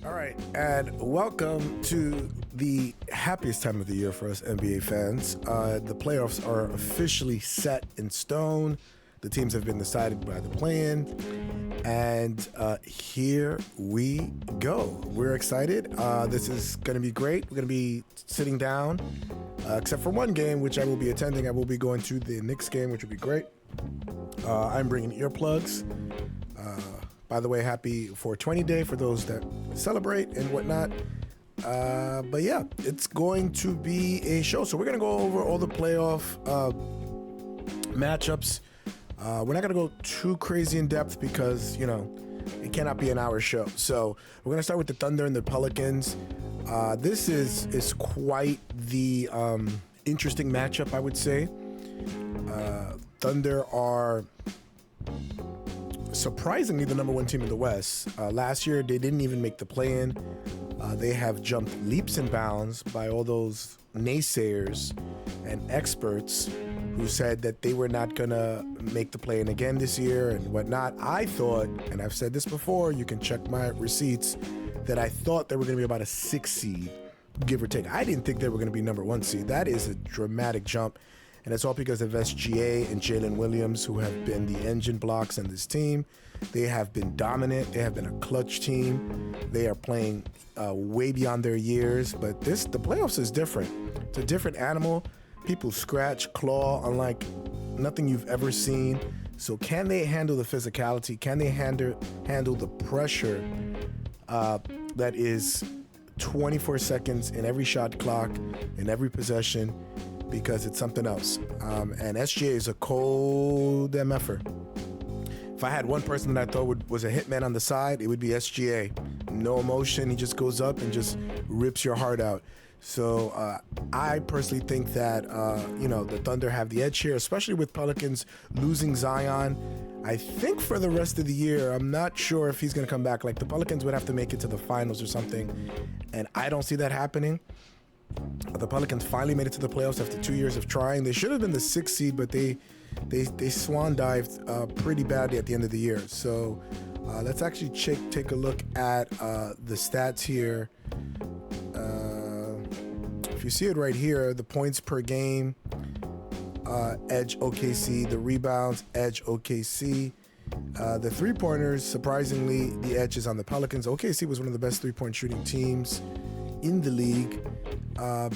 All right, and welcome to the happiest time of the year for us NBA fans. The playoffs are officially set in stone. The teams have been decided by the play-in, and here we go. We're excited. This is going to be great. We're going to be sitting down, except for one game, which I will be attending. I will be going to the Knicks game, which will be great. I'm bringing earplugs. By the way, happy 420 day for those that celebrate and whatnot. But yeah, it's going to be a show. So we're going to go over all the playoff matchups. We're not going to go too crazy in depth because, you know, it cannot be an hour show. So we're going to start with the Thunder and the Pelicans. This is quite the interesting matchup, I would say. Thunder are surprisingly the number one team in the West. Last year, they didn't even make the play-in. They have jumped leaps and bounds by all those naysayers and experts who said that they were not going to make the play-in again this year and whatnot. I thought, and I've said this before, you can check my receipts, that I thought they were going to be about a 6 seed, give or take. I didn't think they were going to be number 1 seed. That is a dramatic jump. And it's all because of SGA and Jalen Williams, who have been the engine blocks in this team. They have been dominant. They have been a clutch team. They are playing way beyond their years. But the playoffs is different. It's a different animal. People scratch, claw, unlike nothing you've ever seen. So can they handle the physicality? Can they handle the pressure that is 24 seconds in every shot clock, in every possession? Because it's something else. And SGA is a cold MFer. If I had one person that I thought was a hitman on the side, it would be SGA. No emotion, he just goes up and just rips your heart out. So I personally think that, the Thunder have the edge here, especially with Pelicans losing Zion. I think for the rest of the year, I'm not sure if he's going to come back. Like, the Pelicans would have to make it to the finals or something, and I don't see that happening. The Pelicans finally made it to the playoffs after 2 years of trying. They should have been the 6th seed, but they swan dived pretty badly at the end of the year. So let's actually take a look at the stats here. If you see it right here, the points per game, edge OKC, the rebounds, edge OKC. The three-pointers, surprisingly, the edge is on the Pelicans. OKC was one of the best three-point shooting teams in the league.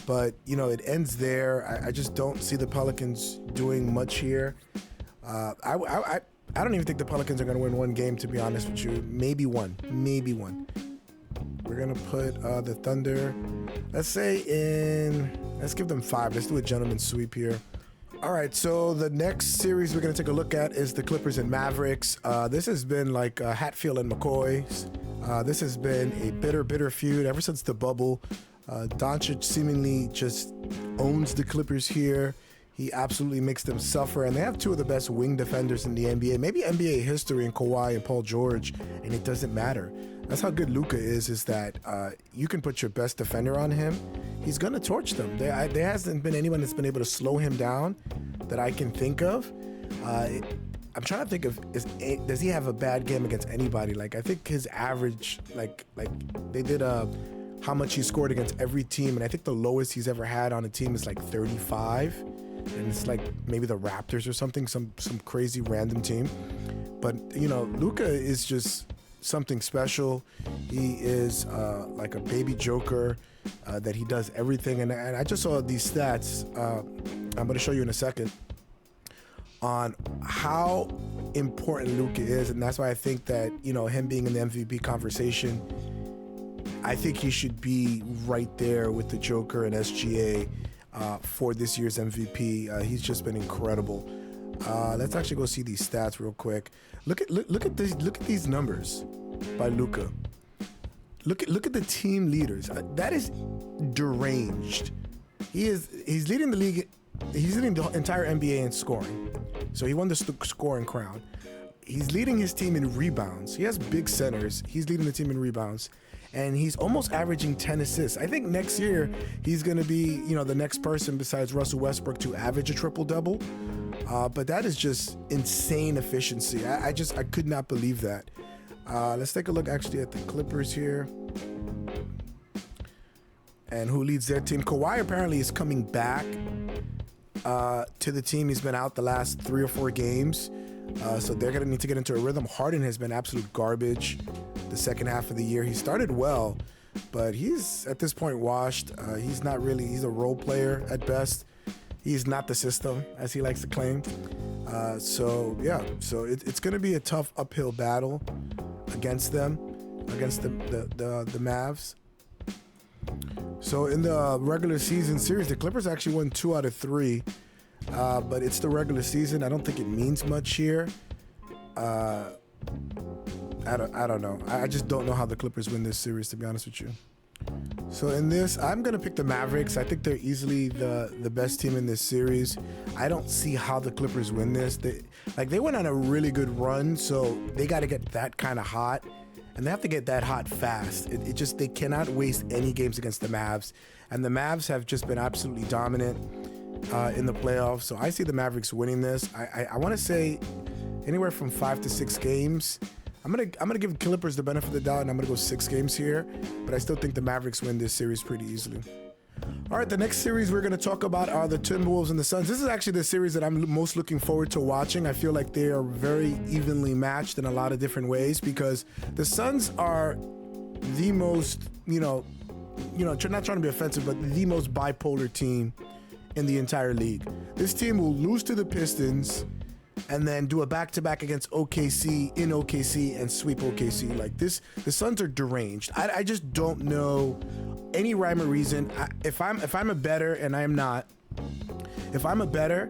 But, it ends there. I just don't see the Pelicans doing much here. I don't even think the Pelicans are going to win one game, to be honest with you. Maybe one. We're going to put the Thunder, let's give them 5. Let's do a gentleman's sweep here. All right, so the next series we're going to take a look at is the Clippers and Mavericks. This has been like Hatfield and McCoy's. This has been a bitter feud ever since the bubble. Doncic seemingly just owns the Clippers here. He absolutely makes them suffer, and they have 2 of the best wing defenders in the NBA, maybe NBA history, in Kawhi and Paul George, and it doesn't matter. That's how good Luka is that you can put your best defender on him. He's going to torch them. There hasn't been anyone that's been able to slow him down that I can think of. I'm trying to think of, does he have a bad game against anybody? Like, I think his average, like they did how much he scored against every team, and I think the lowest he's ever had on a team is like 35, and it's like maybe the Raptors or something, some crazy random team. But Luka is just something special. He is like a baby joker, that he does everything, and I just saw these stats. I'm going to show you in a second on how important Luka is, and that's why I think that him being in the MVP conversation, I think he should be right there with the Joker and SGA for this year's MVP. He's just been incredible. Let's actually go see these stats real quick. Look at these numbers by Luka. Look at the team leaders. That is deranged. He's leading the league. He's leading the entire NBA in scoring. So he won the scoring crown. He's leading his team in rebounds. He has big centers. He's leading the team in rebounds. And he's almost averaging 10 assists. I think next year he's going to be, the next person besides Russell Westbrook to average a triple-double. But that is just insane efficiency. I could not believe that. Let's take a look actually at the Clippers here. and who leads their team. Kawhi apparently is coming back to the team. He's been out the last 3 or 4 games, so they're going to need to get into a rhythm. Harden has been absolute garbage the second half of the year. He started well, but he's at this point washed. He's not really, he's a role player at best. He's not the system, as he likes to claim. So it's going to be a tough uphill battle against them, against the Mavs. So in the regular season series, the Clippers actually won 2 out of 3, but it's the regular season. I don't think it means much here. I don't know. I just don't know how the Clippers win this series, to be honest with you. So in this, I'm going to pick the Mavericks. I think they're easily the best team in this series. I don't see how the Clippers win this. They went on a really good run, so they got to get that kind of hot. And they have to get that hot fast. They cannot waste any games against the Mavs. And the Mavs have just been absolutely dominant in the playoffs. So I see the Mavericks winning this. I want to say anywhere from 5 to 6 games. I'm gonna give Clippers the benefit of the doubt, and I'm gonna go 6 games here. But I still think the Mavericks win this series pretty easily. All right, the next series we're going to talk about are the Timberwolves and the Suns. This is actually the series that I'm most looking forward to watching. I feel like they are very evenly matched in a lot of different ways because the Suns are the most, not trying to be offensive, but the most bipolar team in the entire league. This team will lose to the Pistons and then do a back-to-back against OKC in OKC and sweep OKC. Like this, the Suns are deranged. I just don't know any rhyme or reason. If I'm a bettor, and I am not, if I'm a bettor,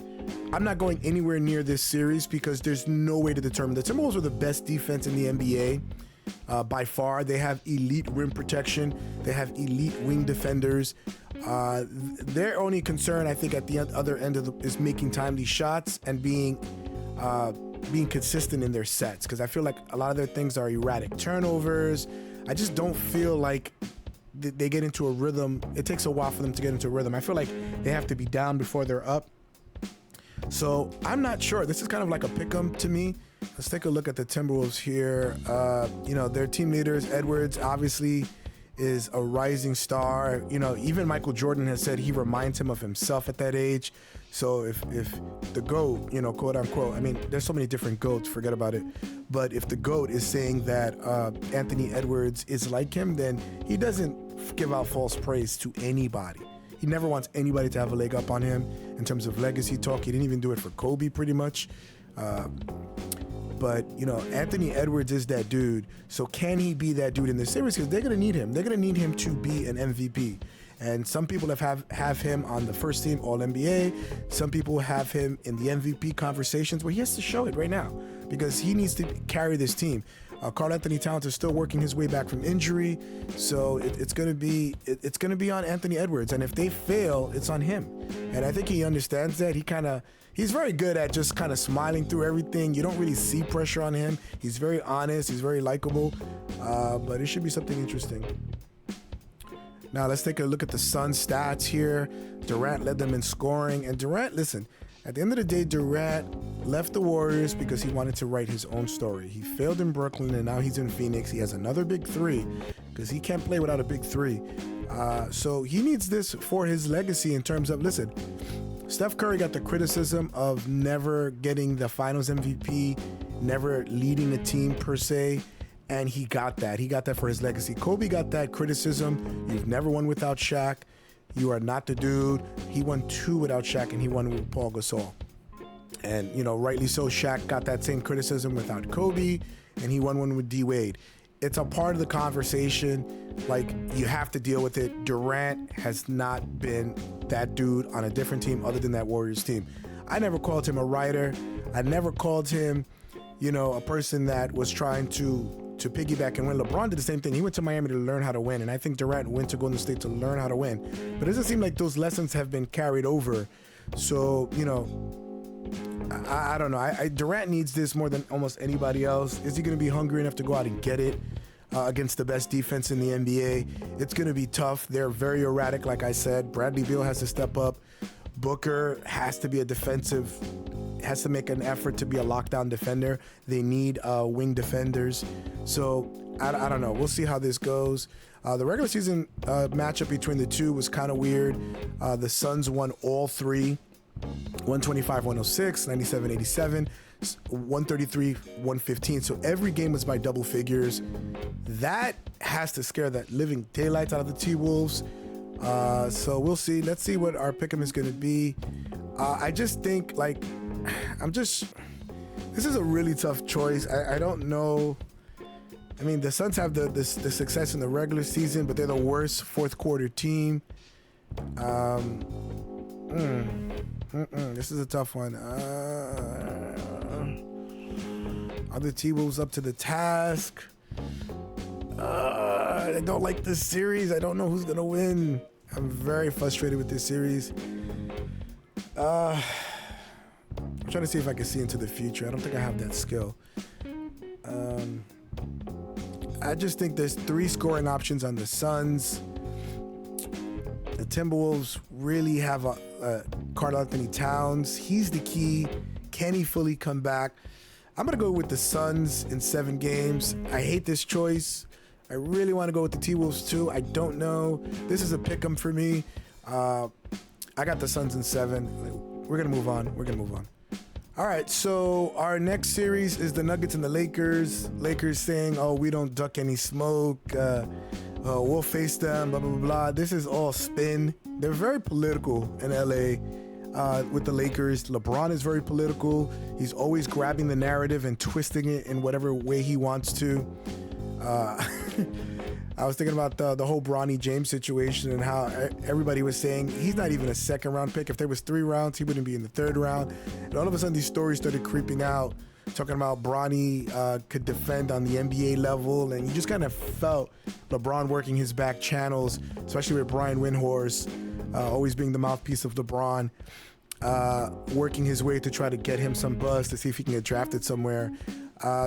I'm not going anywhere near this series because there's no way to determine. The Timberwolves are the best defense in the NBA by far. They have elite rim protection. They have elite wing defenders. Their only concern, I think, at the other end is making timely shots and being consistent in their sets, because I feel like a lot of their things are erratic turnovers. I just don't feel like they get into a rhythm. It takes a while for them to get into a rhythm. I feel like they have to be down before they're up. So I'm not sure. This is kind of like a pick-em to me. Let's take a look at the Timberwolves here. Their team leaders, Edwards, obviously is a rising star. Even Michael Jordan has said he reminds him of himself at that age. So if the GOAT, quote unquote, I mean, there's so many different GOATs, forget about it. But if the GOAT is saying that Anthony Edwards is like him, then he doesn't give out false praise to anybody. He never wants anybody to have a leg up on him in terms of legacy talk. He didn't even do it for Kobe pretty much. But Anthony Edwards is that dude. So can he be that dude in this series? Because they're going to need him. They're going to need him to be an MVP. And some people have him on the first team All-NBA. Some people have him in the MVP conversations, where he has to show it right now because he needs to carry this team. Karl Anthony Towns is still working his way back from injury, so it's going to be on Anthony Edwards. And if they fail, it's on him. And I think he understands that. He's very good at just kind of smiling through everything. You don't really see pressure on him. He's very honest. He's very likable. But it should be something interesting. Now let's take a look at the Suns stats here. Durant led them in scoring. And Durant, listen, at the end of the day, Durant left the Warriors because he wanted to write his own story. He failed in Brooklyn, and now he's in Phoenix. He has another big 3 because he can't play without a big 3. So he needs this for his legacy in terms of, listen, Steph Curry got the criticism of never getting the Finals MVP, never leading a team per se. And he got that. He got that for his legacy. Kobe got that criticism. You've never won without Shaq. You are not the dude. He won 2 without Shaq, and he won with Paul Gasol. And, rightly so, Shaq got that same criticism without Kobe, and he won one with D. Wade. It's a part of the conversation. Like, you have to deal with it. Durant has not been that dude on a different team other than that Warriors team. I never called him a writer. I never called him, a person that was trying to piggyback and win. LeBron did the same thing. He went to Miami to learn how to win, and I think Durant went to Golden State to learn how to win. But it doesn't seem like those lessons have been carried over. So, I don't know. Durant needs this more than almost anybody else. Is he going to be hungry enough to go out and get it against the best defense in the NBA? It's going to be tough. They're very erratic, like I said. Bradley Beal has to step up. Booker has to be has to make an effort to be a lockdown defender. They need wing defenders. So I don't know. We'll see how this goes. The regular season matchup between the two was kind of weird. The Suns won all three, 125-106, 97-87, 133-115. So every game was by double figures. That has to scare the living daylights out of the T-Wolves. So we'll see. Let's see what our pick'em is going to be. I just think, this is a really tough choice. I don't know. I mean, the Suns have the success in the regular season, but they're the worst fourth quarter team. This is a tough one. Are the T-Wolves up to the task? I don't like this series. I don't know who's gonna win. I'm very frustrated with this series. I'm trying to see if I can see into the future. I don't think I have that skill. I just think there's 3 scoring options on the Suns. The Timberwolves really have a Karl Anthony Towns. He's the key. Can he fully come back? I'm going to go with the Suns in 7 games. I hate this choice. I really want to go with the T-Wolves too. I don't know. This is a pick'em for me. I got the Suns in 7. We're going to move on. All right, so our next series is the Nuggets and the Lakers. Lakers saying, oh, we don't duck any smoke. We'll face them, blah, blah, blah, blah. This is all spin. They're very political in LA with the Lakers. LeBron is very political. He's always grabbing the narrative and twisting it in whatever way he wants to. I was thinking about the whole Bronny James situation and how everybody was saying he's not even a second round pick. If there was 3 rounds, he wouldn't be in the 3rd round. And all of a sudden, these stories started creeping out, talking about Bronny could defend on the NBA level. And you just kind of felt LeBron working his back channels, especially with Brian Windhorst always being the mouthpiece of LeBron, working his way to try to get him some buzz to see if he can get drafted somewhere.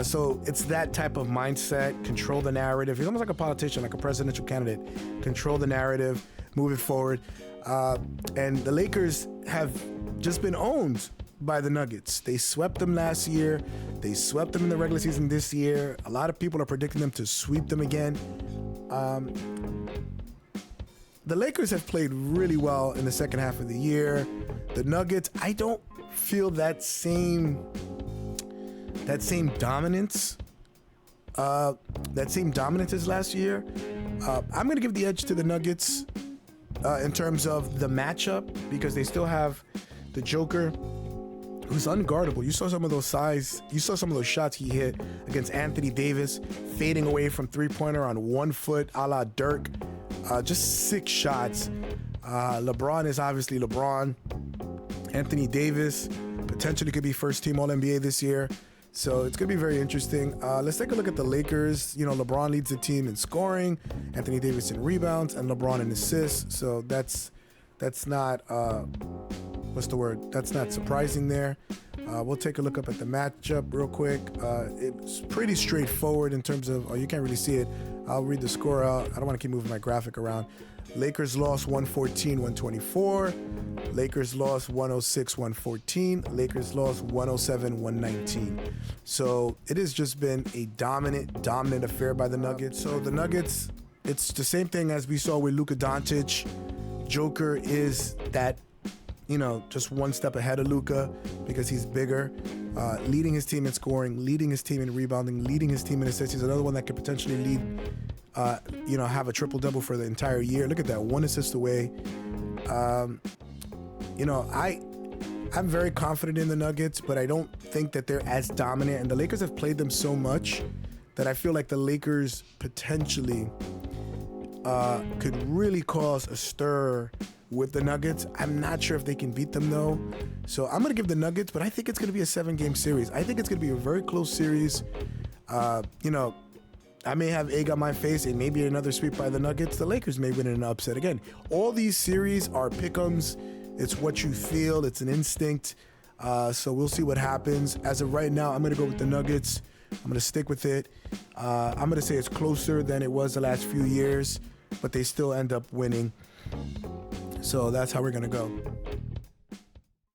So it's that type of mindset, control the narrative. He's almost like a politician, like a presidential candidate. Control the narrative, move it forward. And the Lakers have just been owned by the Nuggets. They swept them last year. They swept them in the regular season this year. A lot of people are predicting them to sweep them again. The Lakers have played really well in the second half of the year. The Nuggets, I don't feel that same dominance as last year. I'm going to give the edge to the Nuggets in terms of the matchup because they still have the Joker, who's unguardable. You saw some of those shots he hit against Anthony Davis, fading away from three-pointer on 1 foot, a la Dirk. Just 6 shots. LeBron is obviously LeBron. Anthony Davis potentially could be first team All-NBA this year. So it's going to be very interesting. Let's take a look at the Lakers. You know, LeBron leads the team in scoring, Anthony Davis in rebounds, and LeBron in assists. So that's not, That's not surprising there. We'll take a look up at the matchup real quick. It's pretty straightforward in terms of, you can't really see it. I'll read the score out. I don't want to keep moving my graphic around. Lakers lost 114-124. Lakers lost 106-114. Lakers lost 107-119. So it has just been a dominant affair by the Nuggets. So the Nuggets, it's the same thing as we saw with Luka Doncic. Joker is that, just one step ahead of Luka because he's bigger, leading his team in scoring, leading his team in rebounding, leading his team in assists. He's another one that could potentially lead, have a triple-double for the entire year. Look at that, 1 assist away. I'm very confident in the Nuggets, but I don't think that they're as dominant. And the Lakers have played them so much that I feel like the Lakers potentially could really cause a stir with the Nuggets. I'm not sure if they can beat them though. So I'm going to give the Nuggets, but I think it's going to be a 7-game series. I think it's going to be a very close series. I may have egg on my face and maybe another sweep by the Nuggets. The Lakers may win in an upset. Again, all these series are pick'ems. It's what you feel. It's an instinct. So we'll see what happens. As of right now, I'm going to go with the Nuggets. I'm going to stick with it. I'm going to say it's closer than it was the last few years, but they still end up winning. So that's how we're going to go.